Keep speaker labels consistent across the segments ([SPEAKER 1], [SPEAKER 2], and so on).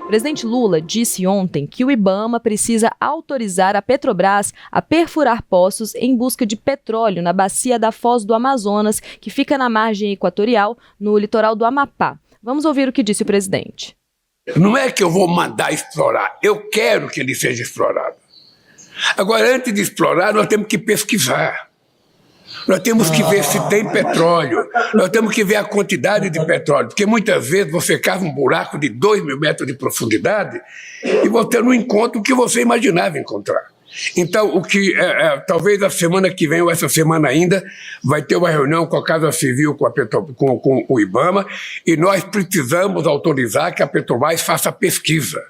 [SPEAKER 1] O presidente Lula disse ontem que o IBAMA precisa autorizar a Petrobras a perfurar poços em busca de petróleo na bacia da Foz do Amazonas, que fica na margem equatorial, no litoral do Amapá. Vamos ouvir o que disse o presidente.
[SPEAKER 2] Não é que eu vou mandar explorar, eu quero que ele seja explorado. Agora, antes de explorar, nós temos que pesquisar. Nós temos que ver se tem petróleo, nós temos que ver a quantidade de petróleo, porque muitas vezes você cava um buraco de 2.000 metros de profundidade e você não encontra o que você imaginava encontrar. Então, o que talvez a semana que vem ou essa semana ainda vai ter uma reunião com a Casa Civil, com o IBAMA, e nós precisamos autorizar que a Petrobras faça pesquisa.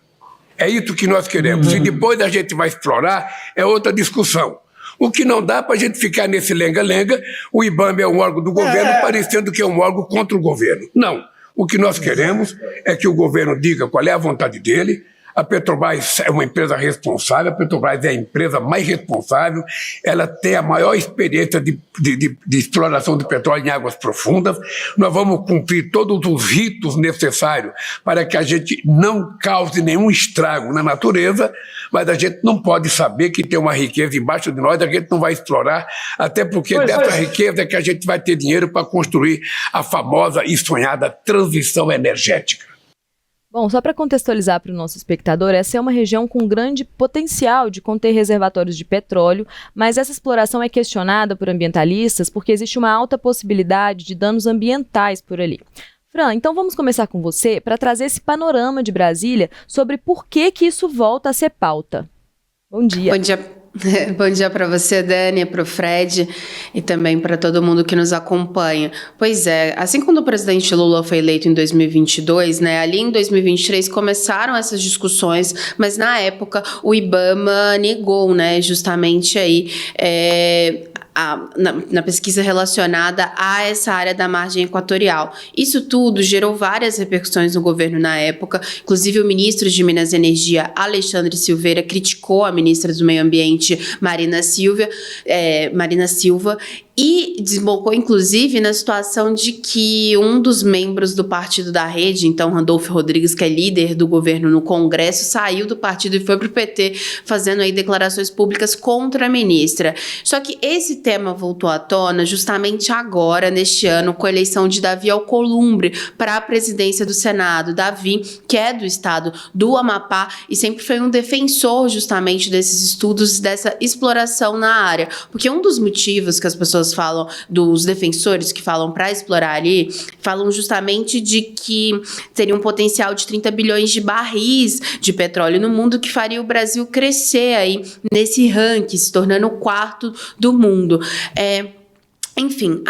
[SPEAKER 2] É isso que nós queremos. E depois a gente vai explorar, é outra discussão. O que não dá para a gente ficar nesse lenga-lenga, o IBAMA é um órgão do governo, parecendo que é um órgão contra o governo. Não. O que nós queremos é que o governo diga qual é a vontade dele. A Petrobras é uma empresa responsável, a Petrobras é a empresa mais responsável, ela tem a maior experiência de exploração de petróleo em águas profundas. Nós vamos cumprir todos os ritos necessários para que a gente não cause nenhum estrago na natureza, mas a gente não pode saber que tem uma riqueza embaixo de nós, a gente não vai explorar, até porque dessa riqueza é que a gente vai ter dinheiro para construir a famosa e sonhada transição energética.
[SPEAKER 1] Bom, só para contextualizar para o nosso espectador, essa é uma região com grande potencial de conter reservatórios de petróleo, mas essa exploração é questionada por ambientalistas porque existe uma alta possibilidade de danos ambientais por ali. Fran, então vamos começar com você para trazer esse panorama de Brasília sobre por que isso volta a ser pauta. Bom dia.
[SPEAKER 3] Bom dia. Bom dia para você, Dani, para o Fred e também para todo mundo que nos acompanha. Pois é, assim quando o presidente Lula foi eleito em 2022, né, ali em 2023 começaram essas discussões, mas na época o IBAMA negou, né, justamente aí na pesquisa relacionada a essa área da margem equatorial. Isso tudo gerou várias repercussões no governo na época, inclusive o ministro de Minas e Energia, Alexandre Silveira, criticou a ministra do Meio Ambiente, Marina Silva, e desembocou, inclusive, na situação de que um dos membros do partido da Rede, então Randolfo Rodrigues, que é líder do governo no Congresso, saiu do partido e foi para o PT, fazendo aí declarações públicas contra a ministra. Só que esse tema voltou à tona justamente agora, neste ano, com a eleição de Davi Alcolumbre para a presidência do Senado. Davi, que é do estado do Amapá e sempre foi um defensor justamente desses estudos, dessa exploração na área. Porque um dos motivos que as pessoas falam, dos defensores que falam para explorar ali, falam justamente de que teria um potencial de 30 bilhões de barris de petróleo no mundo, que faria o Brasil crescer aí nesse ranking, se tornando o quarto do mundo. Enfim,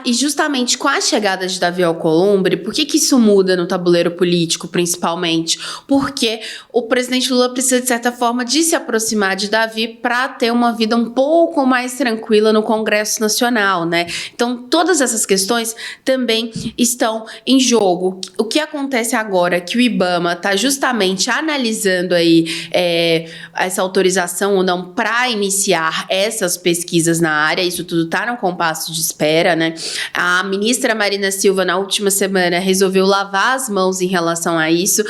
[SPEAKER 3] e justamente com a chegada de Davi Alcolumbre, por que isso muda no tabuleiro político, principalmente? Porque o presidente Lula precisa, de certa forma, de se aproximar de Davi para ter uma vida um pouco mais tranquila no Congresso Nacional, né? Então, todas essas questões também estão em jogo. O que acontece agora é que o IBAMA está justamente analisando aí essa autorização ou não para iniciar essas pesquisas na área. Isso tudo está no compasso de espera, né? A ministra Marina Silva, na última semana, resolveu lavar as mãos em relação a isso,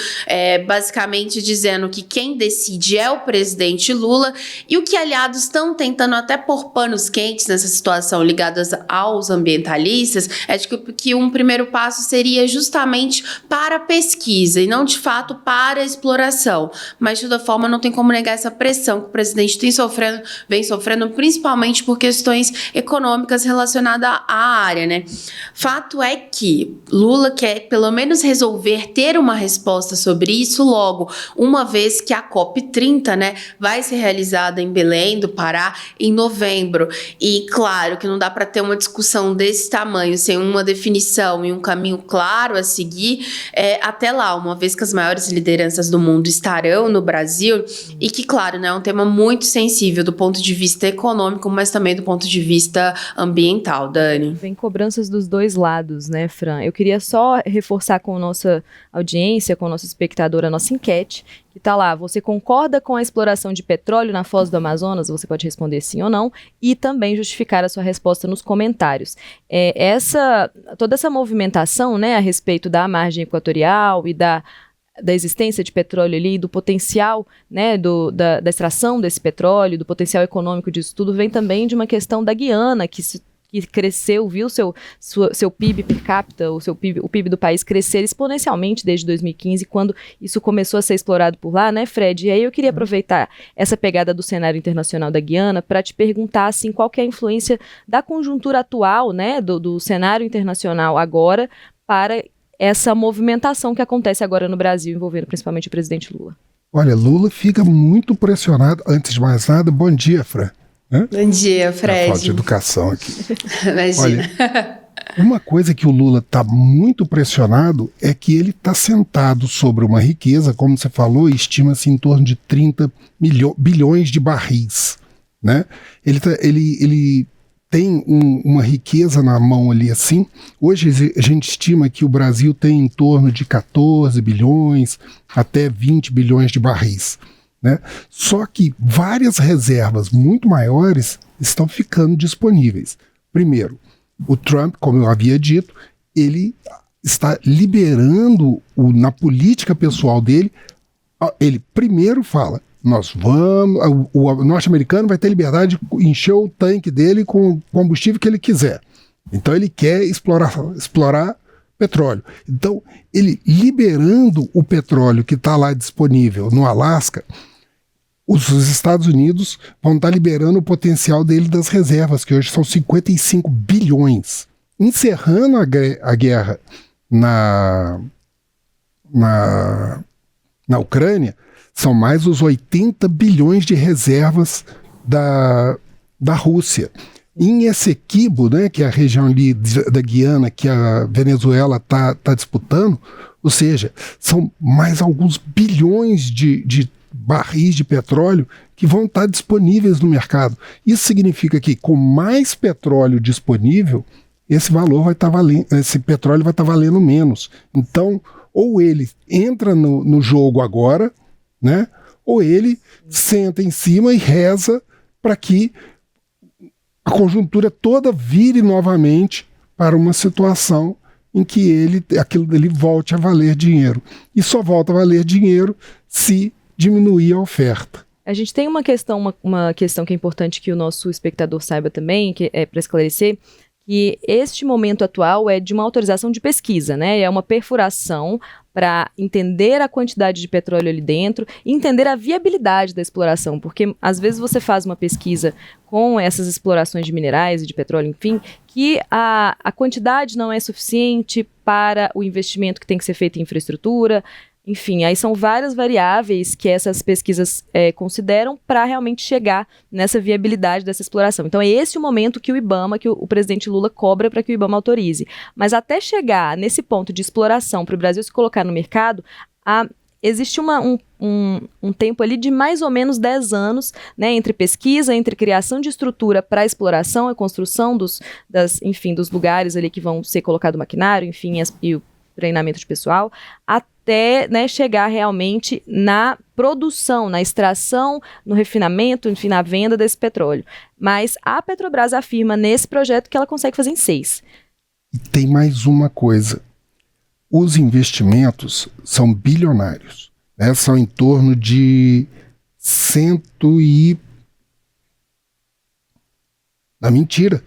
[SPEAKER 3] basicamente dizendo que quem decide é o presidente Lula, e o que aliados estão tentando até pôr panos quentes nessa situação ligadas aos ambientalistas é de que um primeiro passo seria justamente para a pesquisa e não, de fato, para a exploração. Mas, de toda forma, não tem como negar essa pressão que o presidente vem sofrendo, principalmente por questões econômicas relacionadas à área, né? Fato é que Lula quer, pelo menos, resolver ter uma resposta sobre isso logo, uma vez que a COP30, né, vai ser realizada em Belém do Pará em novembro. E, claro, que não dá para ter uma discussão desse tamanho sem uma definição e um caminho claro a seguir até lá, uma vez que as maiores lideranças do mundo estarão no Brasil e que, claro, né, é um tema muito sensível do ponto de vista econômico, mas também do ponto de vista ambiental. Dani.
[SPEAKER 1] Vem cobranças dos dois lados, né, Fran? Eu queria só reforçar com a nossa audiência, com o nosso espectador, a nossa enquete, que tá lá. Você concorda com a exploração de petróleo na Foz do Amazonas? Você pode responder sim ou não, e também justificar a sua resposta nos comentários. Toda essa movimentação, né, a respeito da margem equatorial e da existência de petróleo ali, do potencial, né, da extração desse petróleo, do potencial econômico disso tudo, vem também de uma questão da Guiana, que cresceu, viu seu PIB per capita, o PIB do país crescer exponencialmente desde 2015, quando isso começou a ser explorado por lá, né, Fred? E aí eu queria aproveitar essa pegada do cenário internacional da Guiana para te perguntar, assim, qual que é a influência da conjuntura atual, né, do cenário internacional agora para essa movimentação que acontece agora no Brasil, envolvendo principalmente o presidente Lula.
[SPEAKER 4] Olha, Lula fica muito pressionado. Antes de mais nada, bom dia, Fran.
[SPEAKER 3] Bom dia, Fred.
[SPEAKER 4] Falta de educação aqui.
[SPEAKER 3] Imagina.
[SPEAKER 4] Olha, uma coisa que o Lula está muito pressionado é que ele está sentado sobre uma riqueza, como você falou, estima-se em torno de 30 bilhões de barris, né? Ele tem uma riqueza na mão ali assim. Hoje a gente estima que o Brasil tem em torno de 14 bilhões até 20 bilhões de barris. Né? Só que várias reservas muito maiores estão ficando disponíveis. Primeiro, o Trump, como eu havia dito, ele está liberando na política pessoal dele. Ele primeiro fala: o norte-americano vai ter liberdade de encher o tanque dele com o combustível que ele quiser. Então ele quer explorar petróleo. Então, ele liberando o petróleo que está lá disponível no Alasca, os Estados Unidos vão estar liberando o potencial dele das reservas, que hoje são 55 bilhões. Encerrando a guerra na Ucrânia, são mais os 80 bilhões de reservas da Rússia. Em Essequibo, né, que é a região ali da Guiana, que a Venezuela está disputando, ou seja, são mais alguns bilhões de barris de petróleo que vão estar disponíveis no mercado. Isso significa que com mais petróleo disponível, esse petróleo vai estar valendo menos. Então, ou ele entra no jogo agora, né, ou ele senta em cima e reza para que a conjuntura toda vire novamente para uma situação em que aquilo dele volte a valer dinheiro. E só volta a valer dinheiro se diminuir a oferta.
[SPEAKER 1] A gente tem uma questão que é importante que o nosso espectador saiba também, que é para esclarecer, que este momento atual é de uma autorização de pesquisa, né? É uma perfuração para entender a quantidade de petróleo ali dentro e entender a viabilidade da exploração, porque às vezes você faz uma pesquisa com essas explorações de minerais e de petróleo, enfim, que a quantidade não é suficiente para o investimento que tem que ser feito em infraestrutura. Enfim, aí são várias variáveis que essas pesquisas consideram para realmente chegar nessa viabilidade dessa exploração. Então é esse o momento que o IBAMA, que o presidente Lula cobra para que o IBAMA autorize. Mas até chegar nesse ponto de exploração para o Brasil se colocar no mercado, existe um tempo ali de mais ou menos 10 anos, né, entre pesquisa, entre criação de estrutura para exploração e construção dos lugares ali que vão ser colocado maquinário, enfim, e o treinamento de pessoal, até, né, chegar realmente na produção, na extração, no refinamento, enfim, na venda desse petróleo. Mas a Petrobras afirma nesse projeto que ela consegue fazer em 6.
[SPEAKER 4] E tem mais uma coisa. Os investimentos são bilionários, né? São em torno de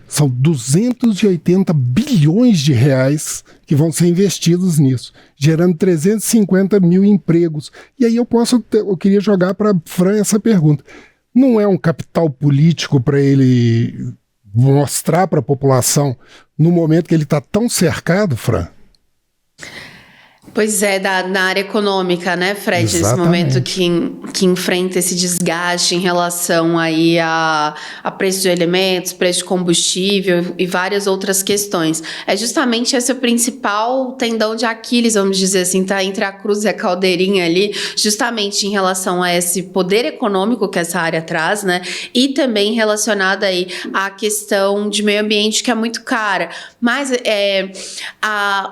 [SPEAKER 4] são 280 bilhões de reais que vão ser investidos nisso, gerando 350 mil empregos. E aí eu queria jogar para Fran essa pergunta. Não é um capital político para ele mostrar para a população no momento que ele está tão cercado, Fran?
[SPEAKER 3] Pois é, na área econômica, né, Fred? Exatamente. Esse momento que enfrenta esse desgaste em relação aí a preço de elementos, preço de combustível e várias outras questões. É justamente esse o principal tendão de Aquiles, vamos dizer assim, tá entre a cruz e a caldeirinha ali, justamente em relação a esse poder econômico que essa área traz, né? E também relacionado aí à questão de meio ambiente, que é muito cara. Mas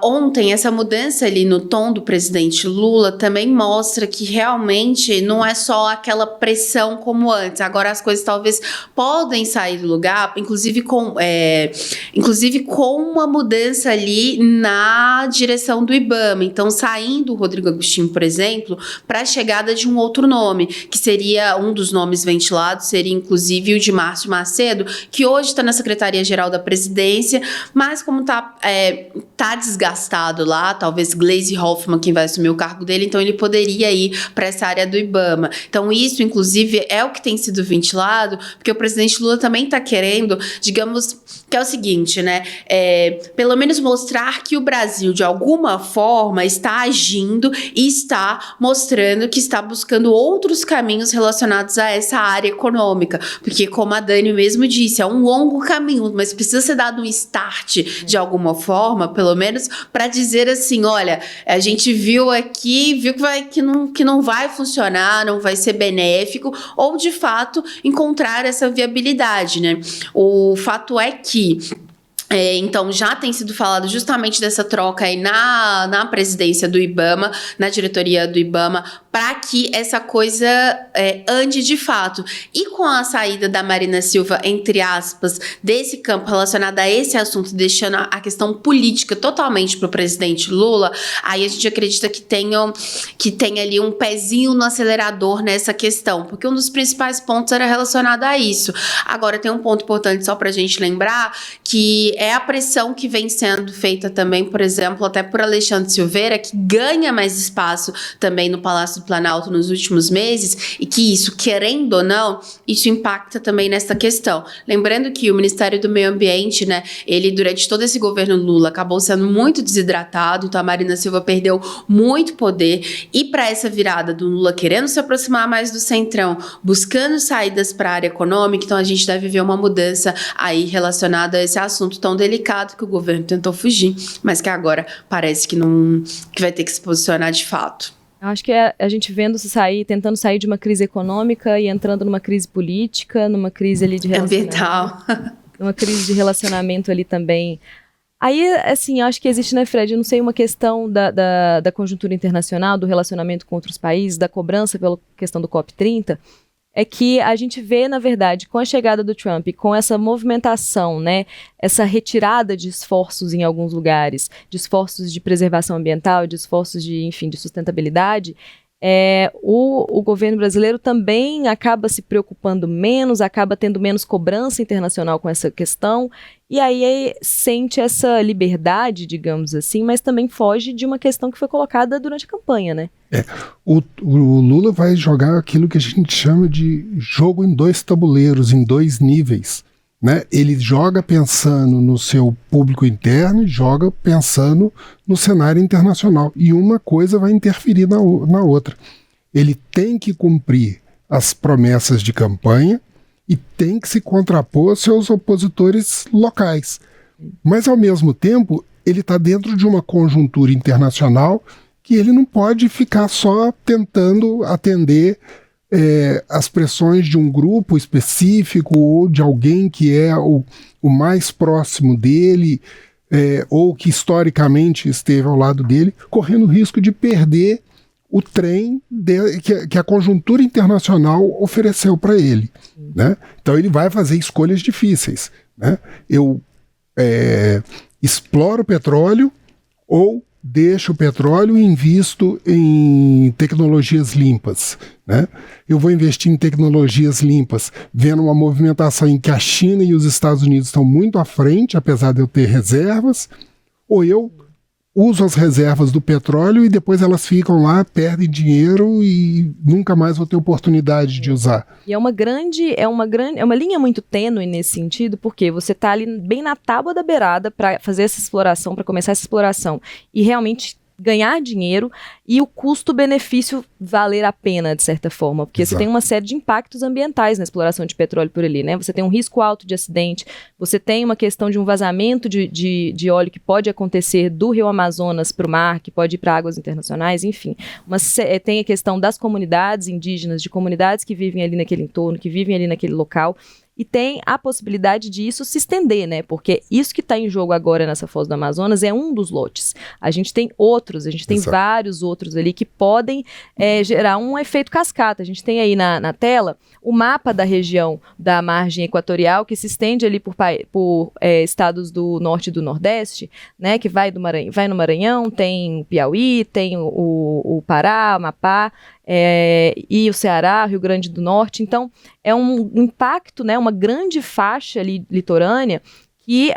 [SPEAKER 3] ontem, essa mudança ali no tom do presidente Lula também mostra que realmente não é só aquela pressão como antes. Agora as coisas talvez podem sair do lugar, inclusive com uma mudança ali na direção do IBAMA. Então, saindo o Rodrigo Agostinho, por exemplo, para a chegada de um outro nome, que seria um dos nomes ventilados, seria inclusive o de Márcio Macedo, que hoje está na Secretaria-Geral da Presidência, mas como tá desgastado lá, talvez Gleisi Hoffmann quem vai assumir o cargo dele, então ele poderia ir para essa área do IBAMA. Então isso, inclusive, é o que tem sido ventilado, porque o presidente Lula também está querendo, digamos, que é o seguinte, né? Pelo menos mostrar que o Brasil, de alguma forma, está agindo e está mostrando que está buscando outros caminhos relacionados a essa área econômica. Porque, como a Dani mesmo disse, é um longo caminho, mas precisa ser dado um start de alguma forma, pelo menos, para dizer assim, olha, a gente viu aqui, que não vai funcionar, não vai ser benéfico, ou, de fato, encontrar essa viabilidade, né? O fato é que então já tem sido falado justamente dessa troca aí na presidência do IBAMA, na diretoria do IBAMA, para que essa coisa ande de fato. E com a saída da Marina Silva, entre aspas, desse campo relacionado a esse assunto, deixando a questão política totalmente para o presidente Lula, aí a gente acredita que tem ali um pezinho no acelerador nessa questão, porque um dos principais pontos era relacionado a isso. Agora tem um ponto importante só para a gente lembrar, que é a pressão que vem sendo feita também, por exemplo, até por Alexandre Silveira, que ganha mais espaço também no Palácio do Planalto nos últimos meses, e que isso, querendo ou não, isso impacta também nessa questão. Lembrando que o Ministério do Meio Ambiente, né, ele durante todo esse governo Lula acabou sendo muito desidratado, então a Marina Silva perdeu muito poder, e para essa virada do Lula querendo se aproximar mais do centrão, buscando saídas para a área econômica, então a gente deve ver uma mudança aí relacionada a esse assunto tão delicado que o governo tentou fugir, mas que agora parece que vai ter que se posicionar de fato.
[SPEAKER 1] Eu acho que a gente tentando sair de uma crise econômica e entrando numa crise política, numa crise ali de relacionamento.
[SPEAKER 3] Ambiental.
[SPEAKER 1] Numa crise de relacionamento ali também. Aí, assim, eu acho que existe, né, Fred, não sei, uma questão da conjuntura internacional, do relacionamento com outros países, da cobrança pela questão do COP30, é que a gente vê, na verdade, com a chegada do Trump, com essa movimentação, né, essa retirada de esforços em alguns lugares, de esforços de preservação ambiental, de esforços de sustentabilidade, o governo brasileiro também acaba se preocupando menos, acaba tendo menos cobrança internacional com essa questão, e aí sente essa liberdade, digamos assim, mas também foge de uma questão que foi colocada durante a campanha, né?
[SPEAKER 4] O Lula vai jogar aquilo que a gente chama de jogo em dois tabuleiros, em dois níveis, né? Ele joga pensando no seu público interno e joga pensando no cenário internacional. E uma coisa vai interferir na outra. Ele tem que cumprir as promessas de campanha e tem que se contrapor aos seus opositores locais. Mas, ao mesmo tempo, ele está dentro de uma conjuntura internacional que ele não pode ficar só tentando atender as pressões de um grupo específico ou de alguém que é o mais próximo dele ou que historicamente esteve ao lado dele, correndo o risco de perder o trem que a conjuntura internacional ofereceu para ele, né? Então ele vai fazer escolhas difíceis, né? Eu exploro o petróleo ou deixo o petróleo e invisto em tecnologias limpas, né? Eu vou investir em tecnologias limpas, vendo uma movimentação em que a China e os Estados Unidos estão muito à frente, apesar de eu ter reservas, ou eu uso as reservas do petróleo e depois elas ficam lá, perdem dinheiro e nunca mais vou ter oportunidade de usar.
[SPEAKER 1] E é uma linha muito tênue nesse sentido, porque você está ali bem na tábua da beirada para fazer essa exploração, para começar essa exploração e realmente ganhar dinheiro e o custo-benefício valer a pena, de certa forma, porque
[SPEAKER 4] Exato.
[SPEAKER 1] Você tem uma série de impactos ambientais na exploração de petróleo por ali, né? Você tem um risco alto de acidente, você tem uma questão de um vazamento de óleo que pode acontecer do Rio Amazonas para o mar, que pode ir para águas internacionais, enfim. Tem a questão das comunidades indígenas, de comunidades que vivem ali naquele entorno, que vivem ali naquele local. e tem a possibilidade de isso se estender, né? Porque isso que está em jogo agora nessa Foz do Amazonas é um dos lotes. A gente tem outros, a gente tem vários outros ali que podem gerar um efeito cascata. A gente tem aí na tela o mapa da região da margem equatorial que se estende ali por estados do norte e do nordeste, né? Que vai no Maranhão, tem Piauí, tem o Pará, Amapá, e o Ceará, Rio Grande do Norte. Então, é um impacto, né, uma grande faixa ali litorânea que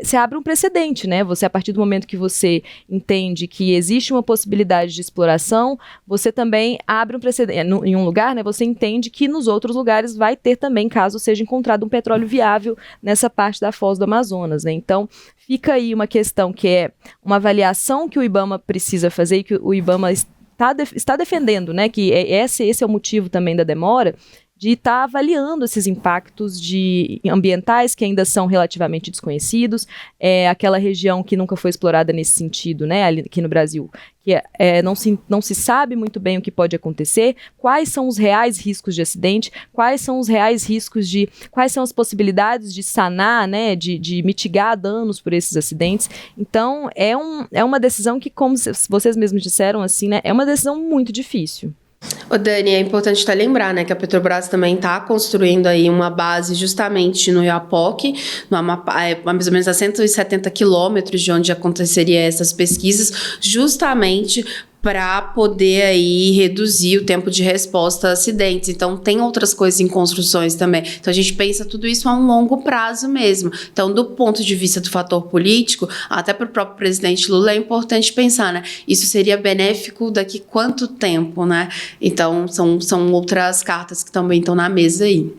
[SPEAKER 1] se abre um precedente, né? Você, a partir do momento que você entende que existe uma possibilidade de exploração, você também abre um precedente. Em um lugar, né, você entende que nos outros lugares vai ter também, caso seja encontrado um petróleo viável nessa parte da Foz do Amazonas, né? Então, fica aí uma questão que é uma avaliação que o IBAMA precisa fazer e que o IBAMA está defendendo, né? Que esse é o motivo também da demora, de estar avaliando esses impactos ambientais que ainda são relativamente desconhecidos, aquela região que nunca foi explorada nesse sentido, né, aqui no Brasil, que não se sabe muito bem o que pode acontecer, quais são os reais riscos de acidente, quais são as possibilidades de sanar, né, de mitigar danos por esses acidentes. Então, é uma decisão que, como vocês mesmos disseram, assim, né, é uma decisão muito difícil.
[SPEAKER 3] Ô Dani, é importante lembrar, né, que a Petrobras também está construindo aí uma base justamente no Oiapoque, no Amapá, mais ou menos a 170 quilômetros de onde aconteceriam essas pesquisas, justamente para poder aí reduzir o tempo de resposta a acidentes. Então, tem outras coisas em construções também. Então, a gente pensa tudo isso a um longo prazo mesmo. Então, do ponto de vista do fator político, até para o próprio presidente Lula, é importante pensar, né? Isso seria benéfico daqui quanto tempo, né? Então, são outras cartas que também estão na mesa aí.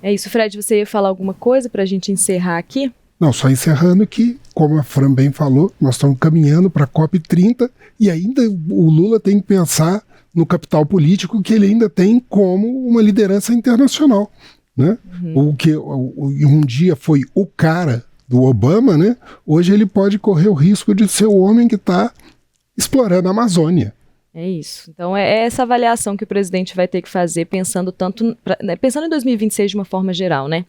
[SPEAKER 1] É isso, Fred, você ia falar alguma coisa para a gente encerrar aqui?
[SPEAKER 4] Não, só encerrando que, como a Fran bem falou, nós estamos caminhando para a COP30 e ainda o Lula tem que pensar no capital político que ele ainda tem como uma liderança internacional, né? O que um dia foi o cara do Obama, né? Hoje ele pode correr o risco de ser o homem que está explorando a Amazônia.
[SPEAKER 1] É isso. Então, é essa avaliação que o presidente vai ter que fazer pensando em 2026 de uma forma geral, né?